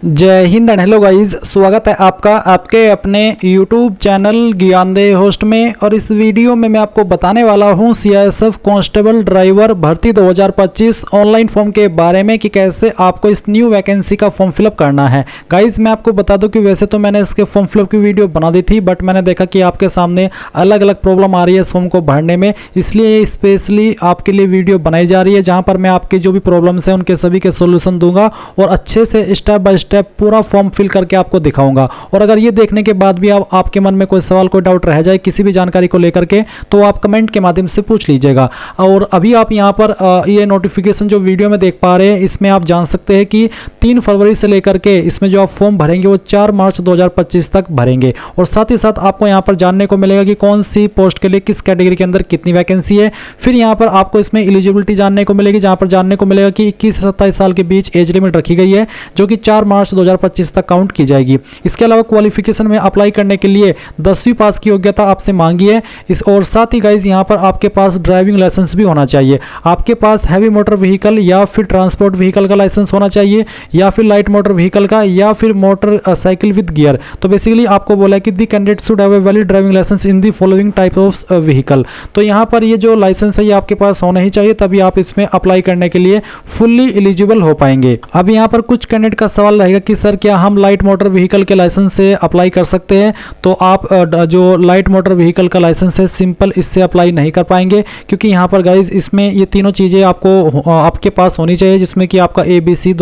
जय Hind and hello guys, स्वागत है आपका आपके अपने YouTube चैनल ज्ञानदेह होस्ट में। और इस वीडियो में मैं आपको बताने वाला हूं CISF कांस्टेबल ड्राइवर भर्ती 2025 ऑनलाइन फॉर्म के बारे में कि कैसे आपको इस न्यू वैकेंसी का फॉर्म फिलअप करना है। गाइस मैं आपको बता दूं कि वैसे तो मैंने इसके फॉर्म फिलअप की वीडियो बना दी थी, बट मैंने देखा कि आपके सामने अलग अलग प्रॉब्लम आ रही है इस फॉर्म को भरने में, इसलिए स्पेशली आपके लिए वीडियो बनाई जा रही है जहाँ पर मैं आपकी जो भी प्रॉब्लम्स हैं उनके सभी के सोल्यूशन दूंगा और अच्छे से स्टेप बाय स्टेप पूरा फॉर्म फिल करके आपको दिखाऊंगा। और अगर ये देखने के बाद भी आपके मन में कोई सवाल कोई डाउट रह जाए किसी भी जानकारी को लेकर के, तो आप कमेंट के माध्यम से पूछ लीजिएगा। और अभी आप यहाँ पर ये नोटिफिकेशन जो वीडियो में देख पा रहे हैं, इसमें आप जान सकते हैं कि 3 फरवरी से लेकर के इसमें जो आप फॉर्म भरेंगे वो 4 मार्च 2025 तक भरेंगे। और साथ ही साथ आपको यहाँ पर जानने को मिलेगा कि कौन सी पोस्ट के लिए किस कैटेगरी के अंदर कितनी वैकेंसी है। फिर यहाँ पर आपको इसमें एलिजिबिलिटी जानने को मिलेगी, जहाँ पर जानने को मिलेगा कि 21 से 27 साल के बीच एज लिमिट रखी गई है, जो कि 4 मार्च 2025 तक काउंट की जाएगी। इसके अलावा क्वालिफिकेशन में अप्लाई करने के लिए 10वीं पास की योग्यता आपसे मांगी है। और साथ ही गाइज यहाँ पर आपके पास ड्राइविंग लाइसेंस भी होना चाहिए। आपके पास हैवी मोटर व्हीकल या फिर ट्रांसपोर्ट व्हीकल का लाइसेंस होना चाहिए, या फिर लाइट मोटर व्हीकल का, या फिर मोटर साइकिल विद गियर। तो बेसिकली आपको बोला है कि the candidate should have a valid driving licence in the following type of vehicle. तो यहाँ पर ये जो लाइसेंस है ये आपके पास होना ही चाहिए, तभी आप इसमें अप्लाई करने के लिए फुल्ली एलिजिबल हो पाएंगे। अब यहाँ पर कुछ कैंडिडेट का सवाल रहेगा कि सर क्या हम लाइट मोटर व्हीकल के लाइसेंस से अप्लाई कर सकते हैं? तो आप जो लाइट मोटर व्हीकल का लाइसेंस है सिंपल इससे अप्लाई नहीं कर पाएंगे, क्योंकि यहाँ पर गाइज इसमें ये तीनों चीज़ें आपको आपके पास होनी चाहिए, जिसमें कि आपका ABC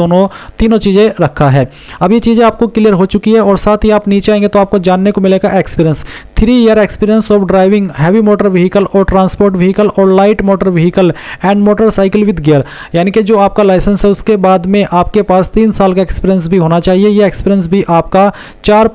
तीनों चीज़ें रखा है। अब ये चीज़ें आपको क्लियर हो चुकी है। और साथ ही आप नीचे आएंगे तो आपको जानने को मिलेगा experience, 3 year experience of driving heavy motor vehicle और ट्रांसपोर्ट व्हीकल और light motor vehicle and motor cycle with gear. यानी कि जो आपका लाइसेंस है उसके बाद में आपके पास 3 साल का एक्सपीरियंस भी होना चाहिए। ये एक्सपीरियंस भी आपका 4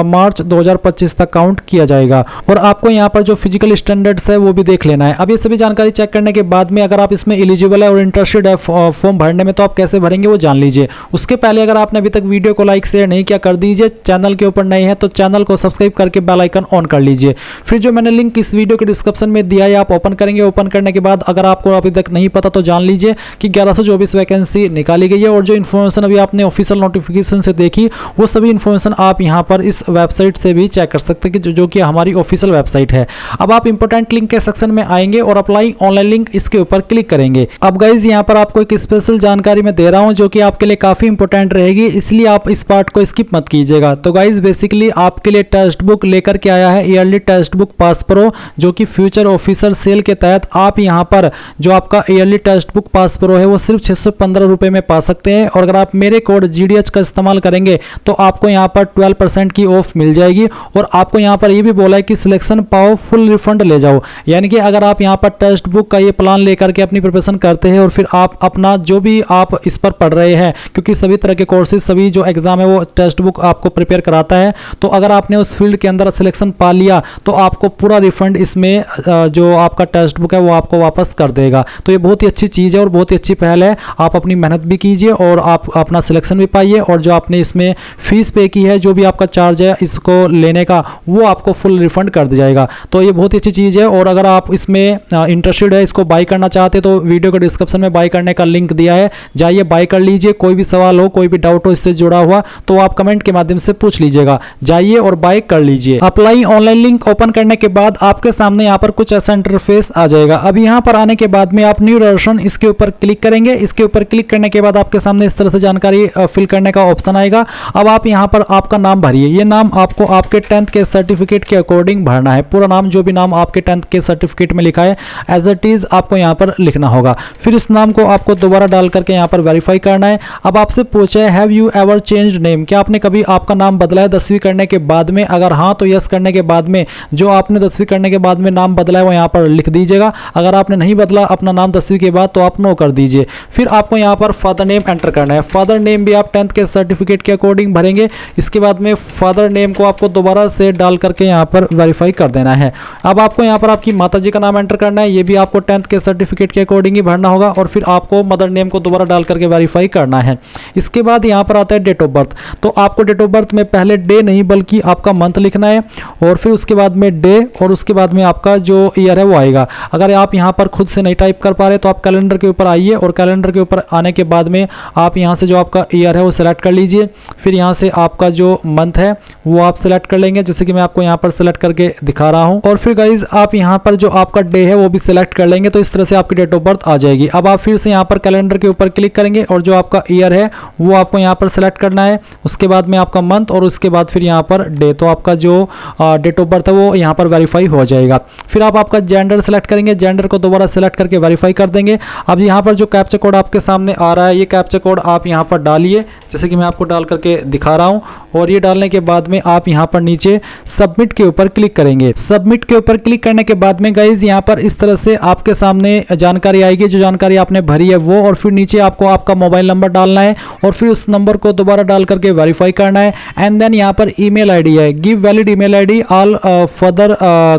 मार्च 2025 तक काउंट किया जाएगा। और आपको यहाँ पर जो फिजिकल स्टैंडर्ड्स है वो भी देख लेना है। अब ये सभी जानकारी चेक करने के बाद में अगर आप इसमें एलिजिबल है और इंटरेस्टेड है फॉर्म भरने में, तो आप कैसे भरेंगे वो जान लीजिए। उसके पहले अगर आपने अभी तक वीडियो को लाइक शेयर नहीं किया कर दीजिए, चैनल के ऊपर नए हैं तो चैनल को सब्सक्राइब करके बेल आइकन ऑन कर लीजिए। फिर जो मैंने लिंक इस वीडियो के डिस्क्रिप्शन में दिया है आप ओपन करेंगे। ओपन करने के बाद अगर आपको अभी तक नहीं पता तो जान लीजिए कि 1124 वैकेंसी निकाली गई है। और जो इन्फॉर्मेशन अभी आपने ऑफिशियल नोटिफिकेशन से देखी वो सभी इन्फॉर्मेशन आप यहाँ पर इस वेबसाइट से भी चेक कर सकते हैं कि जो कि हमारी ऑफिशियल वेबसाइट है। अब आप इंपॉर्टेंट लिंक के सेक्शन में आएंगे और अप्लाई ऑनलाइन लिंक इसके ऊपर क्लिक करेंगे। अब गाइज यहाँ पर आपको एक स्पेशल जानकारी मैं दे रहा हूँ जो कि आपके लिए काफी इंपॉर्टेंट रहेगी, इसलिए आप इस पार्ट को स्किप मत कीजिएगा। तो गाइज बेसिकली आपके लिए टेक्स्ट बुक लेकर के आया है yearly text book pass pro, जो कि फ्यूचर ऑफिसर सेल के तहत आप यहाँ पर जो आपका yearly text book pass pro है वो सिर्फ 615 रुपए में पा सकते हैं। और अगर आप मेरे कोड GDH का इस्तेमाल करेंगे तो आपको यहाँ पर 12% की ऑफ मिल जाएगी। और आपको यहाँ पर ये भी बोला है कि सिलेक्शन पाओ फुल रिफंड ले जाओ। यानी कि अगर आप यहाँ पर टेक्स्ट बुक का ये प्लान लेकर के अपनी प्रिपरेशन करते हैं और फिर आप अपना जो भी आप इस पर पढ़ रहे हैं, क्योंकि सभी तरह के कोर्सेज सभी जो एग्जाम है वो टेक्स्ट बुक आपको प्रिपेयर कराता है, तो अगर आपने उस फील्ड के अंदर सिलेक्शन पा लिया तो आपको पूरा रिफंड इसमें जो आपका टेक्स्ट बुक है वो आपको वापस कर देगा। तो ये बहुत ही अच्छी चीज़ है और बहुत ही अच्छी पहल है। आप अपनी मेहनत भी कीजिए और आप अपना सिलेक्शन भी पाइए, और जो आपने इसमें फीस पे की है, जो भी आपका चार्ज है इसको लेने का, वो आपको फुल रिफंड कर दिया जाएगा। तो ये बहुत ही अच्छी चीज़ है। और अगर आप इसमें इंटरेस्टेड है, इसको बाय करना चाहते हैं, तो वीडियो के डिस्क्रिप्शन में बाय करने का लिंक दिया है, जाइए बाय कर लीजिए। कोई भी सवाल हो, कोई भी डाउट हो इससे जुड़ा हुआ, तो आप कमेंट के माध्यम से पूछ लीजिएगा। जाइए और बाय कर लीजिए। अप्लाई ऑनलाइन लिंक ओपन करने के बाद आपके सामने यहाँ पर कुछ ऐसा इंटरफेस आ जाएगा। अब यहाँ पर आने के बाद में आप न्यू रजिस्ट्रेशन इसके ऊपर क्लिक करेंगे। इसके ऊपर क्लिक करने के बाद आपके सामने इस तरह से जानकारी फिल करने का ऑप्शन आएगा। अब आप यहाँ पर आपका नाम भरिए। ये नाम आपको आपके 10th के सर्टिफिकेट के अकॉर्डिंग भरना है। पूरा नाम जो भी नाम आपके 10th के सर्टिफिकेट में लिखा है एज इट इज आपको यहाँ पर लिखना होगा। फिर इस नाम को आपको दोबारा डाल करके यहाँ पर वेरीफाई करना है। अब आपसे पूछा है have you ever changed name, क्या आपने कभी आपका नाम बदला है 10वीं करने के बाद में? अगर हाँ तो यस करने के बाद में जो आपने 10वीं करने के बाद में नाम बदला है वो यहाँ पर लिख दीजिएगा। अगर आपने नहीं बदला अपना नाम 10वीं के बाद तो आप नो कर दीजिए। फिर आपको यहाँ पर फादर नेम एंटर करना है। फादर नेम भी आप 10th के सर्टिफिकेट के अकॉर्डिंग भरेंगे। इसके बाद में फादर नेम को आपको दोबारा से डाल करके यहाँ पर वेरीफाई कर देना है। अब आपको यहाँ पर आपकी माताजी का नाम एंटर करना है। ये भी आपको 10th के सर्टिफिकेट के अकॉर्डिंग ही भरना होगा। और फिर आपको मदर नेम को दोबारा डाल करके वेरीफाई करना है। इसके बाद यहाँ पर आता है डेट ऑफ बर्थ। तो आपको डेट ऑफ बर्थ में पहले डे नहीं बल्कि आपका मंथ लिखना है। और फिर उसके बाद में डे और उसके बाद में आपका जो ईयर है वो आएगा। अगर आप यहाँ पर खुद से नहीं टाइप कर पा रहे तो आप कैलेंडर के ऊपर आइए और कैलेंडर के ऊपर आने के बाद में आप यहाँ से जो आपका ईयर है वो सिलेक्ट कर लीजिए। फिर यहाँ से आपका जो मंथ है वो आप सिलेक्ट कर लेंगे, जैसे कि मैं आपको यहाँ पर सिलेक्ट करके दिखा रहा हूँ। और फिर गाइज आप यहाँ पर जो आपका डे है वो भी सिलेक्ट कर लेंगे, तो इस तरह से आपकी डेट ऑफ बर्थ आ जाएगी। अब आप फिर से यहाँ पर कैलेंडर के ऊपर क्लिक करेंगे और जो आपका ईयर है वो आपको यहाँ पर सिलेक्ट करना है, उसके बाद में आपका मंथ और उसके बाद फिर यहाँ पर डे, तो आपका जो डेट ऑफ बर्थ है वो यहाँ पर वेरीफाई हो जाएगा। फिर आप आपका जेंडर सेलेक्ट करेंगे, जेंडर को दोबारा सेलेक्ट करके वेरीफाई कर देंगे। अब यहाँ पर जो कैप्चा कोड आपके सामने आ रहा है ये कैप्चा कोड आप यहाँ पर डालिए, जैसे कि मैं आपको डाल करके दिखा रहा हूँ। और ये डालने के बाद में आप यहाँ पर नीचे सबमिट के ऊपर क्लिक करेंगे। सबमिट के ऊपर क्लिक करने के बाद में गाइज यहाँ पर इस तरह से आपके सामने जानकारी आएगी, जो जानकारी आपने भरी है वो, और फिर नीचे आपको आपका मोबाइल नंबर डालना है और फिर उस नंबर को दोबारा डाल करके वेरीफाई करना है। एंड देन यहाँ पर ईमेल आईडी है, give valid email ID, all further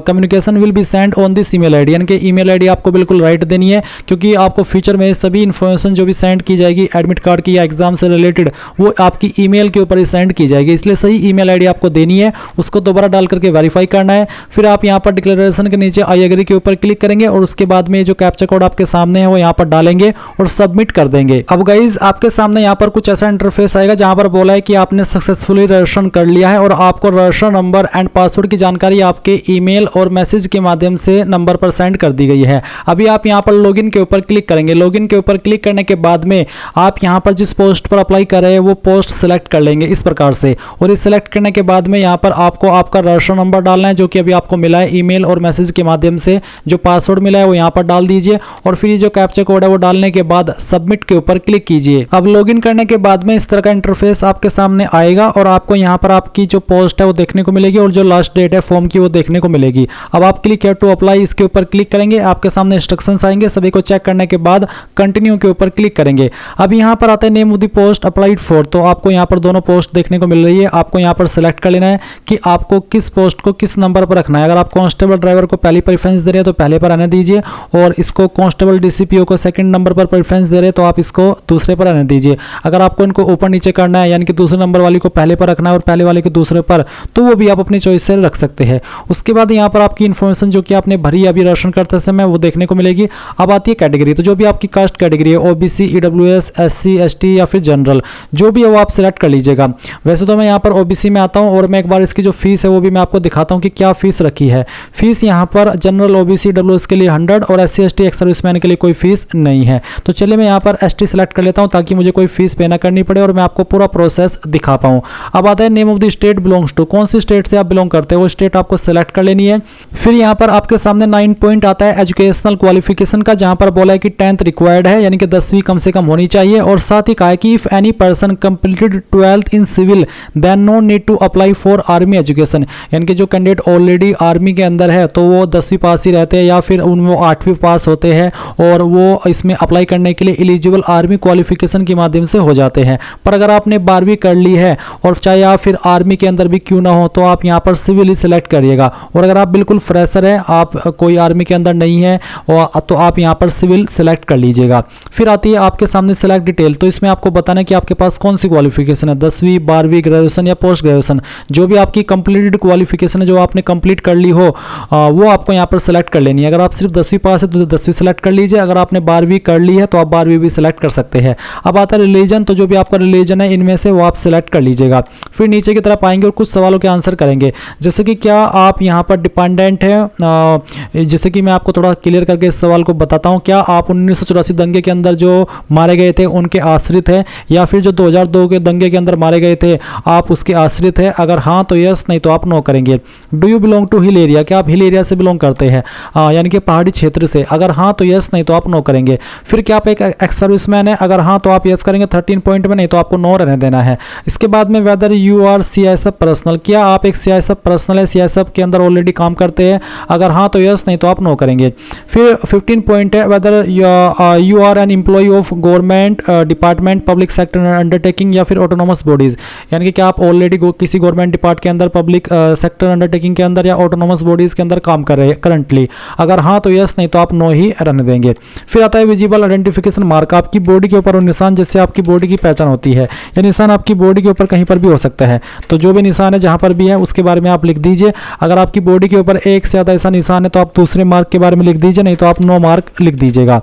communication will be send on this email ID, यानी कि ईमेल आईडी आपको बिल्कुल राइट देनी है, क्योंकि आपको फ्यूचर में सभी इन्फॉर्मेशन जो भी सेंड की जाएगी एडमिट कार्ड की या एग्जाम से रिलेटेड वो आपकी ईमेल के ऊपर ही सेंड की जाएगी, इसलिए सही ईमेल आईडी आपको देनी है। उसको दोबारा डाल करके वेरीफाई करना है। फिर आप यहाँ पर डिक्लेरेशन के नीचे आई एग्री के ऊपर क्लिक करेंगे और उसके बाद में जो कैप्चा कोड आपके सामने है वो यहाँ पर डालेंगे और सबमिट कर देंगे। अब गाइज आपके सामने यहाँ पर कुछ ऐसा इंटरफेस आएगा जहाँ पर बोला है कि आपने सक्सेसफुली रजिस्ट्रेशन कर लिया है और आपको रजिस्ट्रेशन नंबर एंड पासवर्ड की जानकारी आपके ईमेल और मैसेज के माध्यम से नंबर पर सेंड कर दी गई है। अभी आप यहाँ पर लॉगिन के ऊपर क्लिक करेंगे। लॉगिन के ऊपर क्लिक करने के बाद में आप यहाँ पर जिस पोस्ट पर अप्लाई कर रहे हैं वो पोस्ट सेलेक्ट कर लेंगे इस प्रकार से, और इस सेलेक्ट करने के बाद में यहाँ पर आपको आपका रजिस्ट्रेशन नंबर डालना है जो कि अभी आपको मिला है ईमेल और मैसेज के माध्यम से। जो पासवर्ड मिला है वो यहाँ पर डाल दीजिए और फिर ये जो कैप्चा कोड है वो डालने के बाद सबमिट के ऊपर क्लिक कीजिए। अब लॉगिन करने के बाद में इस तरह का इंटरफेस आपके सामने आएगा और आपको यहाँ पर आपकी जो पोस्ट है वो देखने को मिलेगी और जो लास्ट डेट है फॉर्म की वो देखने को मिलेगी। अब आप क्लिक हियर टू अप्लाई इसके ऊपर क्लिक करेंगे, आपके सामने इंस्ट्रक्शंस आएंगे, सभी को चेक करने के बाद कंटिन्यू के ऊपर क्लिक करेंगे। अब यहाँ पर आता है name of the post applied for, तो आपको यहाँ पर दोनों पोस्ट देखने को मिल रही है। आपको यहाँ पर सेलेक्ट कर लेना है कि आपको किस पोस्ट को किस नंबर पर रखना है। अगर आप कांस्टेबल ड्राइवर को पहली प्रेफरेंस दे रहे हैं तो पहले पर आने दीजिए, और इसको कांस्टेबल डीसीपीओ को सेकंड नंबर पर प्रेफरेंस दे रहे हैं तो आप इसको दूसरे पर आने दीजिए। अगर आपको इनको ऊपर नीचे करना है, यानी कि दूसरे नंबर वाली को पहले पर रखना है और पहले वाले को दूसरे पर, तो वो भी आप अपनी चॉइस से रख सकते हैं। उसके बाद यहाँ पर आपकी इन्फॉर्मेशन जो कि आपने भरी अभी रजिस्ट्रेशन करते समय वो देखने को मिलेगी। अब आती है कैटेगरी, तो जो भी आपकी कास्ट कैटेगरी है ओबीसी, ईडब्ल्यूएस, एससी, एसटी या फिर जनरल, जो भी है वो आप सिलेक्ट कर लीजिएगा। वैसे तो मैं यहाँ पर ओबीसी में आता हूँ और मैं एक बार इसकी जो फीस है वो भी मैं आपको दिखाता हूँ कि क्या फीस रखी है। फीस यहाँ पर जनरल, ओबीसी, ईडब्ल्यूएस के लिए 100 और एससी, एसटी, एक्स सर्विसमैन के लिए कोई फीस नहीं है। तो चलिए मैं यहाँ पर एसटी सेलेक्ट कर लेता हूँ ताकि मुझे कोई फीस पे ना करनी पड़े और मैं आपको पूरा प्रोसेस दिखा पाऊँ। अब आता है name of the state belongs to, कौन सी स्टेट से आप बिलोंग करते हैं वो स्टेट आपको सेलेक्ट कर लेनी है। फिर यहाँ पर आपके सामने 9 पॉइंट आता है एजुकेशनल क्वालिफिकेशन का, जहाँ पर बोला है कि 10th रिक्वायर्ड है, यानी कि 10वीं कम से कम होनी चाहिए। और साथ ही कहा है कि if any person completed 12th in civil then no need to apply for army education, यानी कि जो कैंडिडेट ऑलरेडी आर्मी के अंदर है तो वो 10वीं पास ही रहते हैं या फिर वो 8वीं पास होते हैं और वो इसमें अप्लाई करने के लिए एलिजिबल आर्मी क्वालिफिकेशन के माध्यम से हो जाते हैं। पर अगर आपने 12वीं कर ली है और चाहे आप फिर आर्मी के अंदर भी क्यों ना हो तो आप यहाँ पर सिविल ही सिलेक्ट करिएगा। और अगर आप बिल्कुल फ्रेशर है, आप कोई आर्मी के अंदर नहीं है तो आप यहाँ पर सिविल सिलेक्ट कर लीजिएगा। फिर आती है आपके सामने सिलेक्ट डिटेल, तो इसमें आपको बताना है कि आपके पास कौन सी क्वालिफिकेशन है, 10वीं, 12वीं, ग्रेजुएशन या पोस्ट ग्रेजुएशन, जो भी आपकी कंप्लीटेड क्वालिफिकेशन है जो आपने कंप्लीट कर ली हो वो आपको यहाँ पर सिलेक्ट कर लेनी है। अगर आप सिर्फ 10वीं पास है तो 10वीं सेलेक्ट कर लीजिए, अगर आपने 12वीं कर ली है तो आप 12वीं भी सिलेक्ट कर सकते हैं। अब आता है रिलीजन, तो जो भी आपका रिलीजन है इनमें से वो आप सिलेक्ट कर लीजिएगा। फिर नीचे की तरफ आएंगे और कुछ सवालों के आंसर करेंगे, जैसे कि क्या आप यहाँ पर डिपेंडेंट है, जैसे कि मैं आपको थोड़ा क्लियर करके इस सवाल को बताता हूँ। क्या आप 1984 दंगे के अंदर जो मारे गए थे उनके आश्रित है, या फिर जो 2002 के दंगे के अंदर मारे गए थे आप उसके आश्रित है? अगर हाँ तो यस, नहीं तो आप नो करेंगे। Do you belong to hill area, क्या आप हिल एरिया से बिलोंग करते हैं, यानी कि पहाड़ी क्षेत्र से? अगर हाँ तो यस, नहीं तो आप नो करेंगे। फिर क्या आप एक एक्स सर्विसमैन है? अगर हाँ तो आप यस करेंगे 13 पॉइंट में, नहीं तो आपको नो रहने देना है। इसके बाद में whether you are CISF personnel, क्या आप एक सीआईएसएफ पर्सनल है, सीआईएसएफ के अंदर ऑलरेडी काम करते हैं? अगर हाँ तो यस, नहीं तो आप नो करेंगे। फिर 15 पॉइंट है whether you are an employee of government department, public sector undertaking या फिर ऑटोनोमस बॉडीज, यानी यानी कि क्या आप ऑलरेडी किसी गवर्नमेंट डिपार्ट के अंदर, पब्लिक सेक्टर अंडरटेकिंग के अंदर या ऑटोनोमस बॉडीज़ के अंदर काम कर रहे हैं करंटली। अगर हाँ तो यस, नहीं तो आप नो ही रहने देंगे। फिर आता है विजिबल आइडेंटिफिकेशन मार्क, आपकी बॉडी के ऊपर वो निशान जिससे आपकी बॉडी की पहचान होती है। यह निशान आपकी बॉडी के ऊपर कहीं पर भी हो सकता है, तो जो भी निशान है जहाँ पर भी है उसके बारे में आप लिख दीजिए। अगर आपकी बॉडी के ऊपर एक से ज़्यादा ऐसा निशान है तो आप दूसरे मार्क के बारे में लिख दीजिए, नहीं तो आप नो मार्क लिख दीजिएगा।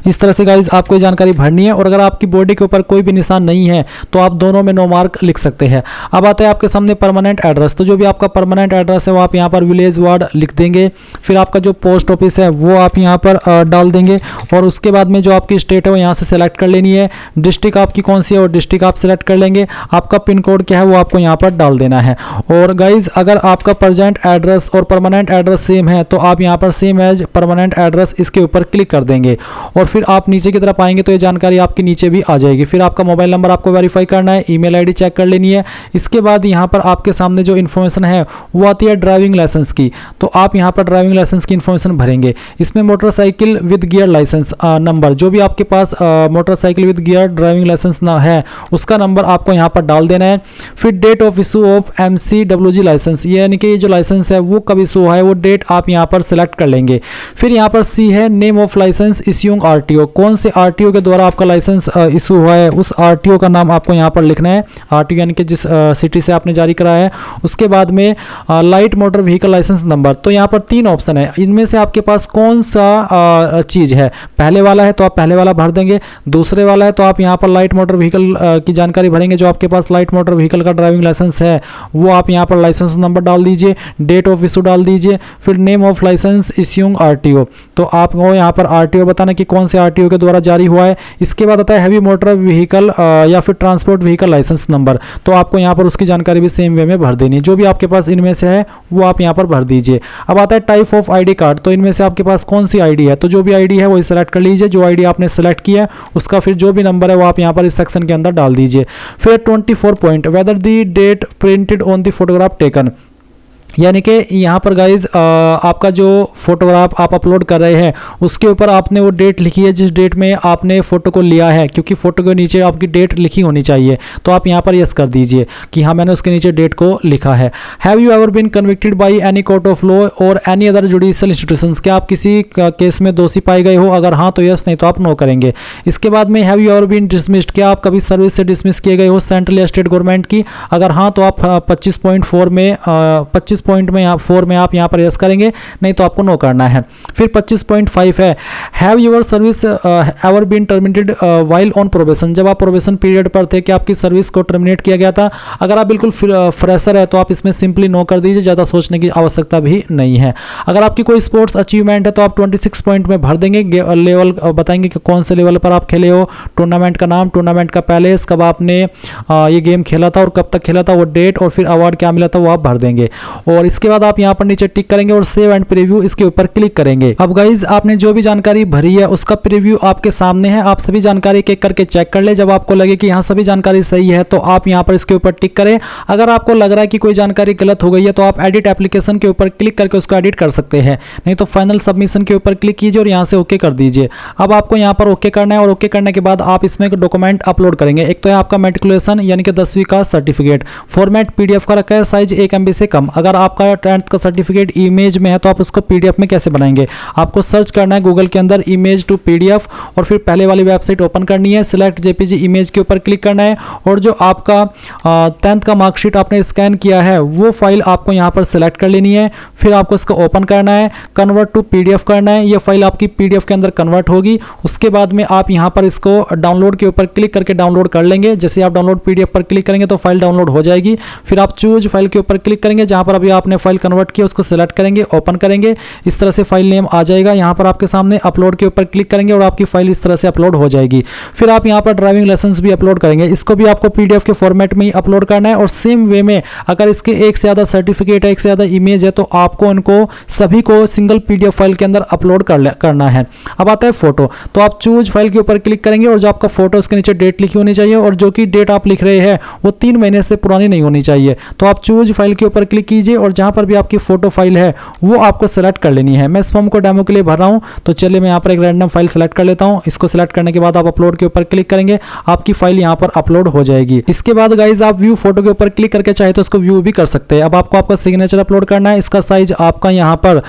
इस तरह से गाइज आपको जानकारी भरनी है। और अगर आपकी बॉडी के ऊपर कोई भी निशान नहीं है तो आप दोनों में नो मार्क लिख सकते हैं। अब आता है आपके सामने परमानेंट एड्रेस, तो जो भी आपका परमानेंट एड्रेस है वो आप यहाँ पर विलेज वार्ड लिख देंगे। फिर आपका जो पोस्ट ऑफिस है वो आप यहाँ पर डाल देंगे। और उसके बाद में जो आपकी स्टेट है वो यहाँ से सेलेक्ट कर लेनी है। डिस्ट्रिक्ट आपकी कौन सी है वो डिस्ट्रिक्ट आप सेलेक्ट कर लेंगे। आपका पिन कोड क्या है वो आपको यहाँ पर डाल देना है। और गाइज अगर आपका प्रेजेंट एड्रेस और परमानेंट एड्रेस सेम है तो आप यहाँ पर सेम एज परमानेंट एड्रेस इसके ऊपर क्लिक कर देंगे। और फिर आप नीचे की तरफ आएंगे तो ये जानकारी आपके नीचे भी आ जाएगी। फिर आपका मोबाइल नंबर आपको वेरीफाई करना है, ईमेल आईडी चेक कर लेनी है। इसके बाद यहाँ पर आपके सामने जो इन्फॉर्मेशन है वो आती है ड्राइविंग लाइसेंस की, तो आप यहाँ पर ड्राइविंग लाइसेंस की इन्फॉर्मेशन भरेंगे। इसमें motorcycle with gear licence number, जो भी आपके पास motorcycle with gear driving licence है उसका नंबर आपको यहाँ पर डाल देना है। फिर date of issue of MCWG licence, यानी कि ये जो लाइसेंस है वो कब इशू है वो डेट आप यहाँ पर सिलेक्ट कर लेंगे। फिर यहाँ पर C है name of licence issuing RTO, कौन से RTO के द्वारा आपका लाइसेंस इशू हुआ है उस RTO का नाम आपको यहाँ पर लिखना है। RTO यानी कि जिस सिटी से आपने जारी कराया है। उसके बाद में light motor vehicle licence number, तो यहाँ पर 3 ऑप्शन है, इनमें से आपके पास कौन सा चीज़ है। पहले वाला है तो आप पहले वाला भर देंगे, दूसरे वाला है तो आप यहाँ पर लाइट मोटर व्हीकल की जानकारी भरेंगे। जो आपके पास लाइट मोटर व्हीकल का ड्राइविंग लाइसेंस है वो आप यहाँ पर लाइसेंस नंबर डाल दीजिए, डेट ऑफ इशू डाल दीजिए। फिर name of licence issuing RTO, तो आपको यहाँ पर RTO बताना कि कौन से RTO के द्वारा जारी हुआ है। इसके बाद आता है हैवी मोटर व्हीकल या फिर ट्रांसपोर्ट व्हीकल लाइसेंस नंबर, तो आपको यहाँ पर उसकी जानकारी भी सेम वे में भर देनी है। जो भी आपके पास इनमें से है वो आप यहाँ पर भर दीजिए। अब आता है टाइप ऑफ ID कार्ड, तो इनमें से आपके पास कौन सी ID है, तो जो भी ID है वही सेलेक्ट कर लीजिए। जो ID आपने सेलेक्ट किया है उसका फिर जो भी नंबर है वो आप यहाँ पर इस सेक्शन के अंदर डाल दीजिए। फिर 24 point whether the date printed on the photograph taken, यानी कि यहाँ पर गाइज आपका जो फोटोग्राफ आप अपलोड कर रहे हैं उसके ऊपर आपने वो डेट लिखी है जिस डेट में आपने फ़ोटो को लिया है, क्योंकि फ़ोटो के नीचे आपकी डेट लिखी होनी चाहिए। तो आप यहाँ पर यस कर दीजिए कि हाँ मैंने उसके नीचे डेट को लिखा है। Have you ever been convicted by any court of law और एनी अदर जुडिशियल इंस्टीट्यूशंस, क्या आप किसी केस में दोषी पाए गए हो। अगर हाँ तो यस, नहीं तो आप नो करेंगे। इसके बाद में have you ever been dismissed, क्या आप कभी सर्विस से डिसमिस किए गए हो सेंट्रल या स्टेट गवर्नमेंट की। अगर हाँ तो आप 25.4 में 25 पॉइंट में यहाँ 4 में आप यहाँ पर यस करेंगे, नहीं तो आपको नो करना है। फिर 25.5 है have your service ever been terminated while on probation, जब आप प्रोबेशन पीरियड पर थे कि आपकी सर्विस को टर्मिनेट किया गया था। अगर आप बिल्कुल फ्रेशर है तो आप इसमें सिंपली नो कर दीजिए, ज़्यादा सोचने की आवश्यकता भी नहीं है। अगर आपकी कोई स्पोर्ट्स अचीवमेंट है तो आप 26 पॉइंट में भर देंगे, लेवल बताएंगे कि कौन से लेवल पर आप खेले हो, टूर्नामेंट का नाम, टूर्नामेंट का पैलेस, कब आपने ये गेम खेला था और कब तक खेला था, वो डेट और फिर अवार्ड क्या मिला था वो आप भर देंगे। और इसके बाद आप यहाँ पर नीचे टिक करेंगे और सेव एंड प्रीव्यू इसके ऊपर क्लिक करेंगे। अब गाइज आपने जो भी जानकारी भरी है उसका प्रीव्यू आपके सामने है, आप सभी जानकारी एक एक करके चेक कर ले। जब आपको लगे कि यहाँ सभी जानकारी सही है तो आप यहाँ पर इसके ऊपर टिक करें। अगर आपको लग रहा है कि कोई जानकारी गलत हो गई है तो आप एडिट एप्लीकेशन के ऊपर क्लिक करके उसको एडिट कर सकते हैं, नहीं तो फाइनल सबमिशन के ऊपर क्लिक कीजिए और यहाँ से ओके कर दीजिए। अब आपको यहाँ पर ओके करना है और ओके करने के बाद आप इसमें एक डॉक्यूमेंट अपलोड करेंगे। एक तो है आपका मेट्रिकुलेशन यानी कि 10वीं का सर्टिफिकेट, फॉर्मेट PDF का रखा है, साइज 1 MB से कम। अगर आपका 10th का सर्टिफिकेट इमेज में है तो आप उसको PDF में कैसे बनाएंगे, आपको सर्च करना है गूगल के अंदर इमेज टू PDF और फिर पहले वाली वेबसाइट ओपन करनी है, सिलेक्ट JPG इमेज के ऊपर क्लिक करना है और जो आपका 10th का मार्कशीट आपने स्कैन किया है वो फाइल आपको यहाँ पर सिलेक्ट कर लेनी है। फिर आपको इसको ओपन करना है, कन्वर्ट टू PDF करना है, ये फाइल आपकी PDF के अंदर कन्वर्ट होगी। उसके बाद में आप यहाँ पर इसको डाउनलोड के ऊपर क्लिक करके डाउनलोड कर लेंगे। जैसे आप डाउनलोड PDF पर क्लिक करेंगे तो फाइल डाउनलोड हो जाएगी। फिर आप चूज फाइल के ऊपर क्लिक करेंगे, जहाँ पर अभी आपने फाइल कन्वर्ट किया उसको सेलेक्ट करेंगे, ओपन करेंगे, इस तरह से फाइल नेम आ जाएगा। यहाँ पर आपके सामने अपलोड के ऊपर क्लिक करेंगे और आपकी फाइल इस तरह से अपलोड हो जाएगी। फिर आप यहाँ पर ड्राइविंग लाइसेंस भी अपलोड करेंगे, इसको भी आपको PDF के फॉर्मेट में ही अपलोड करना है। और सेम वे में अगर इसके एक से ज़्यादा सर्टिफिकेट है, एक से ज़्यादा इमेज है तो आपको इनको सभी को सिंगल PDF फाइल के अंदर अपलोड करना है। अब आता है फोटो, तो आप चूज फाइल के ऊपर क्लिक करेंगे और जो आपका फोटो उसके नीचे डेट लिखी होनी चाहिए और जो कि डेट आप लिख रहे हैं वो 3 महीने से पुरानी नहीं होनी चाहिए। तो आप चूज फाइल के ऊपर क्लिक कीजिए और जहाँ पर भी आपकी फोटो फाइल है वो आपको सेलेक्ट कर लेनी है। मैं इस फॉर्म को डेमो के लिए भर रहा हूँ, तो चलिए मैं यहाँ पर एक रैंडम फाइल सेलेक्ट कर लेता हूँ। इसको सेलेक्ट करने के बाद आप अपलोड के ऊपर क्लिक करेंगे, आपकी फाइल यहाँ पर अपलोड हो जाएगी। इसके बाद गाइज आप व्यू फोटो के ऊपर क्लिक करके चाहे तो इसको व्यू भी कर सकते हैं। अब आपको आपका सिग्नेचर अपलोड करना है। इसका साइज आपका यहाँ पर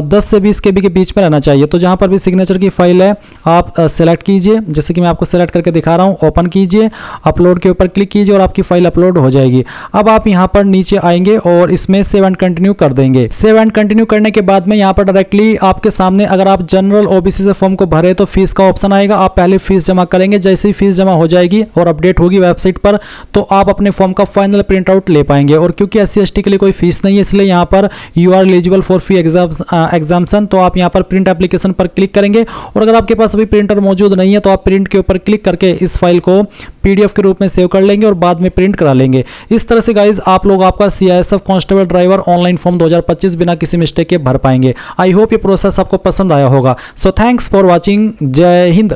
10 से 20 KB के बीच में रहना चाहिए। तो जहाँ पर भी सिग्नेचर की फाइल है आप सेलेक्ट कीजिए, जैसे कि मैं आपको सेलेक्ट करके दिखा रहा हूँ। ओपन कीजिए, अपलोड के ऊपर क्लिक कीजिए और आपकी फाइल अपलोड हो जाएगी। अब आप यहाँ पर नीचे आएंगे और इसमें सेव एंड कंटिन्यू कर देंगे। सेव एंड कंटिन्यू करने के बाद में यहाँ पर डायरेक्टली आपके सामने, अगर आप जनरल OBC से फॉर्म को भरे तो फीस का ऑप्शन आएगा। आप पहले फीस जमा करेंगे, जैसे ही फीस जमा हो जाएगी और अपडेट होगी वेबसाइट पर तो आप अपने फॉर्म का फाइनल प्रिंट आउट ले पाएंगे। और क्योंकि SC/ST के लिए कोई फीस नहीं है, इसलिए यहाँ पर you are eligible for fee exemption. तो आप यहाँ पर प्रिंट एप्लीकेशन पर क्लिक करेंगे और अगर आपके पास अभी प्रिंटर मौजूद नहीं है तो आप प्रिंट के ऊपर क्लिक करके इस फाइल को PDF के रूप में सेव कर लेंगे और बाद में प्रिंट करा लेंगे। इस तरह से गाइज आप लोग आपका CISF constable driver online form 2025 बिना किसी मिस्टेक के भर पाएंगे। आई होप ये प्रोसेस आपको पसंद आया होगा। So thanks for watching. जय हिंद।